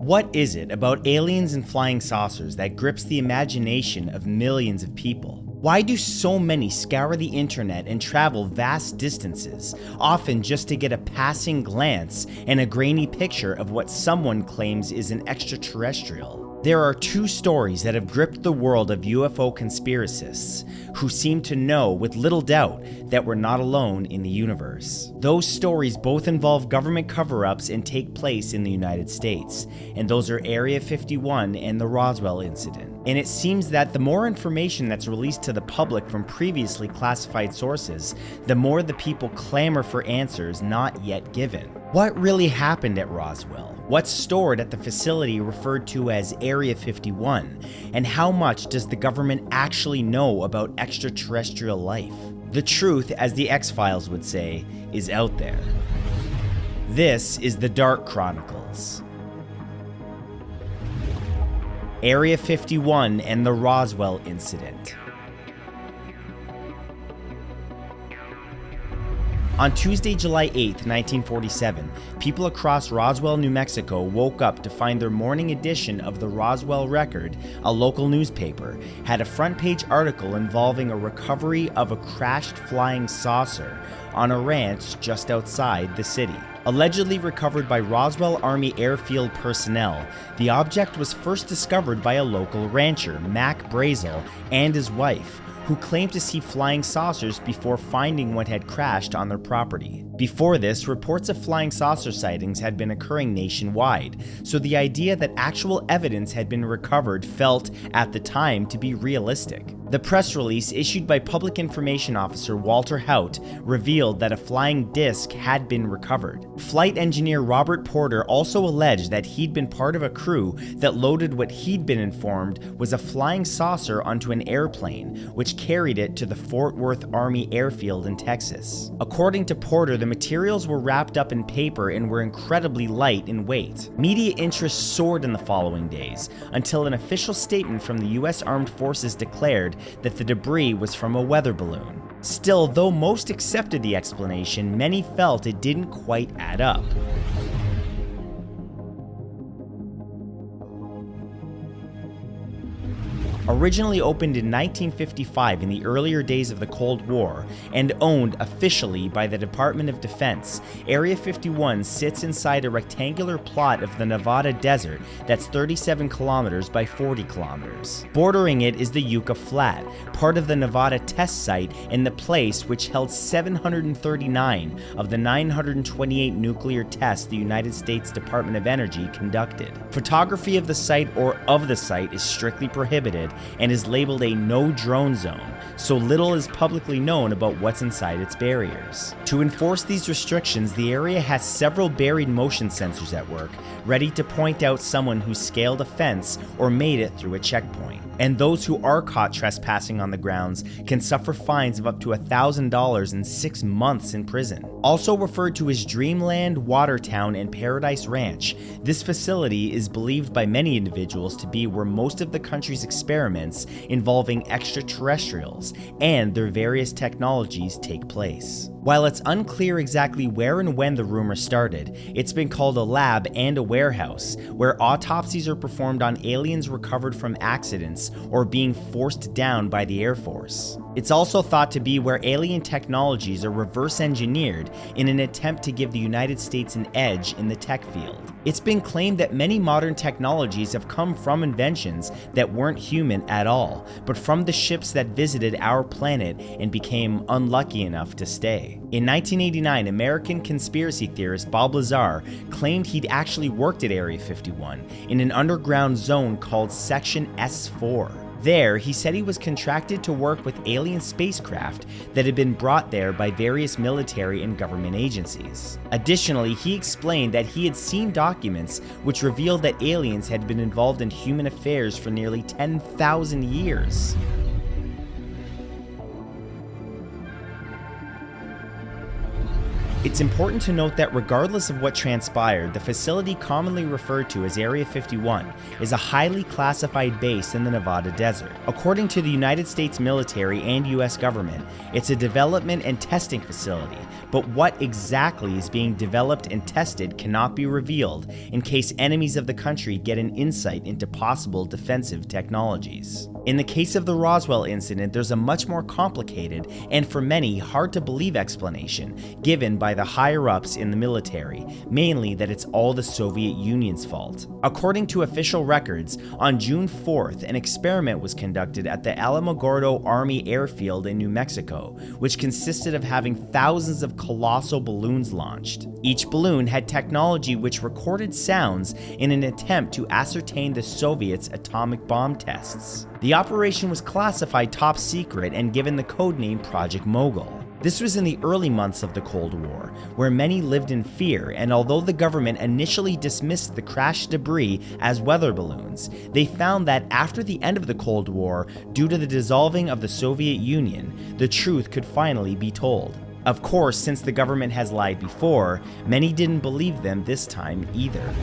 What is it about aliens and flying saucers that grips the imagination of millions of people? Why do so many scour the internet and travel vast distances, often just to get a passing glance and a grainy picture of what someone claims is an extraterrestrial? There are two stories that have gripped the world of UFO conspiracists, who seem to know with little doubt that we're not alone in the universe. Those stories both involve government cover-ups and take place in the United States, and those are Area 51 and the Roswell incident. And it seems that the more information that's released to the public from previously classified sources, the more the people clamor for answers not yet given. What really happened at Roswell? What's stored at the facility referred to as Area 51? And how much does the government actually know about extraterrestrial life? The truth, as the X-Files would say, is out there. This is the Dark Chronicles. Area 51 and the Roswell incident. On Tuesday, July 8, 1947, people across Roswell, New Mexico woke up to find their morning edition of the Roswell Record, a local newspaper, had a front-page article involving a recovery of a crashed flying saucer on a ranch just outside the city. Allegedly recovered by Roswell Army Airfield personnel, the object was first discovered by a local rancher, Mac Brazel, and his wife, who claimed to see flying saucers before finding what had crashed on their property. Before this, reports of flying saucer sightings had been occurring nationwide, so the idea that actual evidence had been recovered felt, at the time, to be realistic. The press release issued by Public Information Officer Walter Haut revealed that a flying disc had been recovered. Flight engineer Robert Porter also alleged that he'd been part of a crew that loaded what he'd been informed was a flying saucer onto an airplane, which carried it to the Fort Worth Army Airfield in Texas. According to Porter, the materials were wrapped up in paper and were incredibly light in weight. Media interest soared in the following days, until an official statement from the U.S. Armed Forces declared that the debris was from a weather balloon. Still, though most accepted the explanation, many felt it didn't quite add up. Originally opened in 1955 in the earlier days of the Cold War and owned officially by the Department of Defense, Area 51 sits inside a rectangular plot of the Nevada desert that's 37 kilometers by 40 kilometers. Bordering it is the Yucca Flat, part of the Nevada test site and the place which held 739 of the 928 nuclear tests the United States Department of Energy conducted. Photography of the site or of the site is strictly prohibited and is labeled a no-drone zone, so little is publicly known about what's inside its barriers. To enforce these restrictions, the area has several buried motion sensors at work, ready to point out someone who scaled a fence or made it through a checkpoint. And those who are caught trespassing on the grounds can suffer fines of up to $1,000 and 6 months in prison. Also referred to as Dreamland, Watertown, and Paradise Ranch, this facility is believed by many individuals to be where most of the country's experiments involving extraterrestrials and their various technologies take place. While it's unclear exactly where and when the rumor started, it's been called a lab and a warehouse, where autopsies are performed on aliens recovered from accidents or being forced down by the Air Force. It's also thought to be where alien technologies are reverse engineered in an attempt to give the United States an edge in the tech field. It's been claimed that many modern technologies have come from inventions that weren't human at all, but from the ships that visited our planet and became unlucky enough to stay. In 1989, American conspiracy theorist Bob Lazar claimed he'd actually worked at Area 51 in an underground zone called Section S4. There, he said he was contracted to work with alien spacecraft that had been brought there by various military and government agencies. Additionally, he explained that he had seen documents which revealed that aliens had been involved in human affairs for nearly 10,000 years. It's important to note that regardless of what transpired, the facility commonly referred to as Area 51 is a highly classified base in the Nevada desert. According to the United States military and US government, it's a development and testing facility, but what exactly is being developed and tested cannot be revealed in case enemies of the country get an insight into possible defensive technologies. In the case of the Roswell incident, there's a much more complicated and for many hard to believe explanation given by the higher-ups in the military, mainly that it's all the Soviet Union's fault. According to official records, on June 4th, an experiment was conducted at the Alamogordo Army Airfield in New Mexico, which consisted of having thousands of colossal balloons launched. Each balloon had technology which recorded sounds in an attempt to ascertain the Soviets' atomic bomb tests. The operation was classified top secret and given the codename Project Mogul. This was in the early months of the Cold War, where many lived in fear, and although the government initially dismissed the crashed debris as weather balloons, they found that after the end of the Cold War, due to the dissolving of the Soviet Union, the truth could finally be told. Of course, since the government has lied before, many didn't believe them this time either.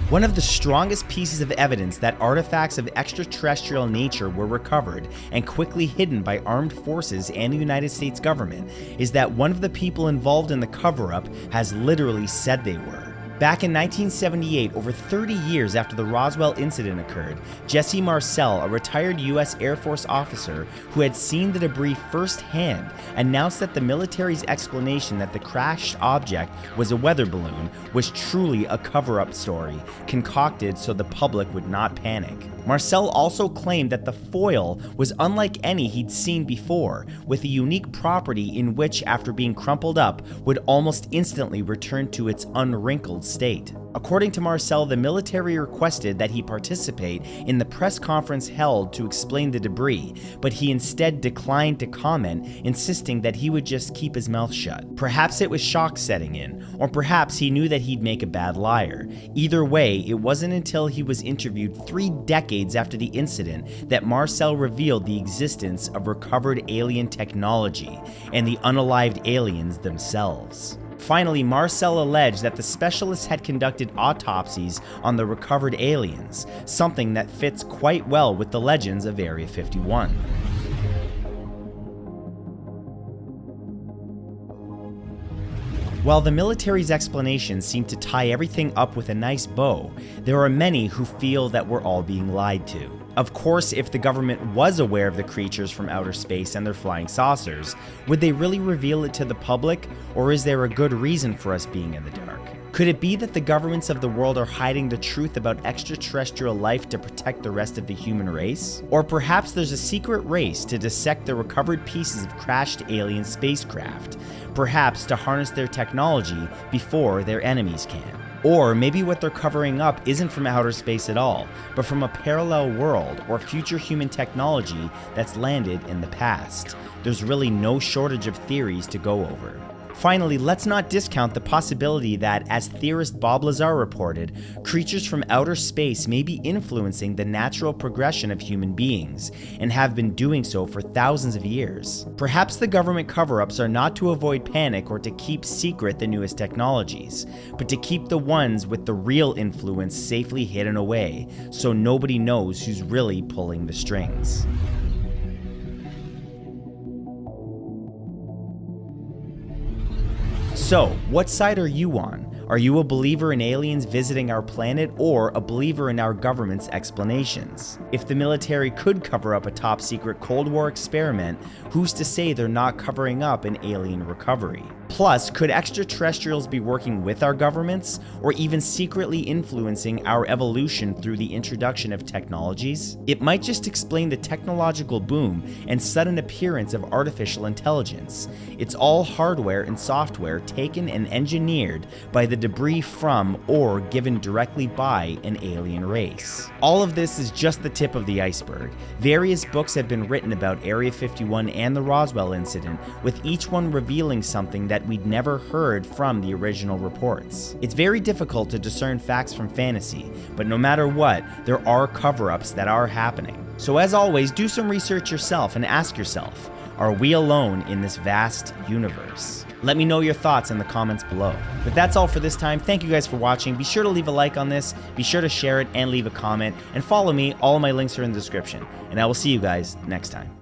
One of the strongest pieces of evidence that artifacts of extraterrestrial nature were recovered and quickly hidden by armed forces and the United States government is that one of the people involved in the cover-up has literally said they were. Back in 1978, over 30 years after the Roswell incident occurred, Jesse Marcel, a retired U.S. Air Force officer who had seen the debris firsthand, announced that the military's explanation that the crashed object was a weather balloon was truly a cover-up story, concocted so the public would not panic. Marcel also claimed that the foil was unlike any he'd seen before, with a unique property in which, after being crumpled up, would almost instantly return to its unwrinkled state. According to Marcel, the military requested that he participate in the press conference held to explain the debris, but he instead declined to comment, insisting that he would just keep his mouth shut. Perhaps it was shock setting in, or perhaps he knew that he'd make a bad liar. Either way, it wasn't until he was interviewed 3 decades after the incident that Marcel revealed the existence of recovered alien technology and the unalived aliens themselves. Finally, Marcel alleged that the specialists had conducted autopsies on the recovered aliens, something that fits quite well with the legends of Area 51. While the military's explanations seem to tie everything up with a nice bow, there are many who feel that we're all being lied to. Of course, if the government was aware of the creatures from outer space and their flying saucers, would they really reveal it to the public, or is there a good reason for us being in the dark? Could it be that the governments of the world are hiding the truth about extraterrestrial life to protect the rest of the human race? Or perhaps there's a secret race to dissect the recovered pieces of crashed alien spacecraft, perhaps to harness their technology before their enemies can. Or maybe what they're covering up isn't from outer space at all, but from a parallel world or future human technology that's landed in the past. There's really no shortage of theories to go over. Finally, let's not discount the possibility that, as theorist Bob Lazar reported, creatures from outer space may be influencing the natural progression of human beings, and have been doing so for thousands of years. Perhaps the government cover-ups are not to avoid panic or to keep secret the newest technologies, but to keep the ones with the real influence safely hidden away, so nobody knows who's really pulling the strings. So, what side are you on? Are you a believer in aliens visiting our planet, or a believer in our government's explanations? If the military could cover up a top-secret Cold War experiment, who's to say they're not covering up an alien recovery? Plus, could extraterrestrials be working with our governments, or even secretly influencing our evolution through the introduction of technologies? It might just explain the technological boom and sudden appearance of artificial intelligence. It's all hardware and software taken and engineered by the debris from or given directly by an alien race. All of this is just the tip of the iceberg. Various books have been written about Area 51 and the Roswell incident, with each one revealing something that we'd never heard from the original reports. It's very difficult to discern facts from fantasy, but no matter what, there are cover-ups that are happening. So as always, do some research yourself and ask yourself, Are we alone in this vast universe? Let me know your thoughts in the comments below. But that's all for this time. Thank you guys for watching. Be sure to leave a like on this, be sure to share it and leave a comment, and follow me. All of my links are in the description. And I will see you guys next time.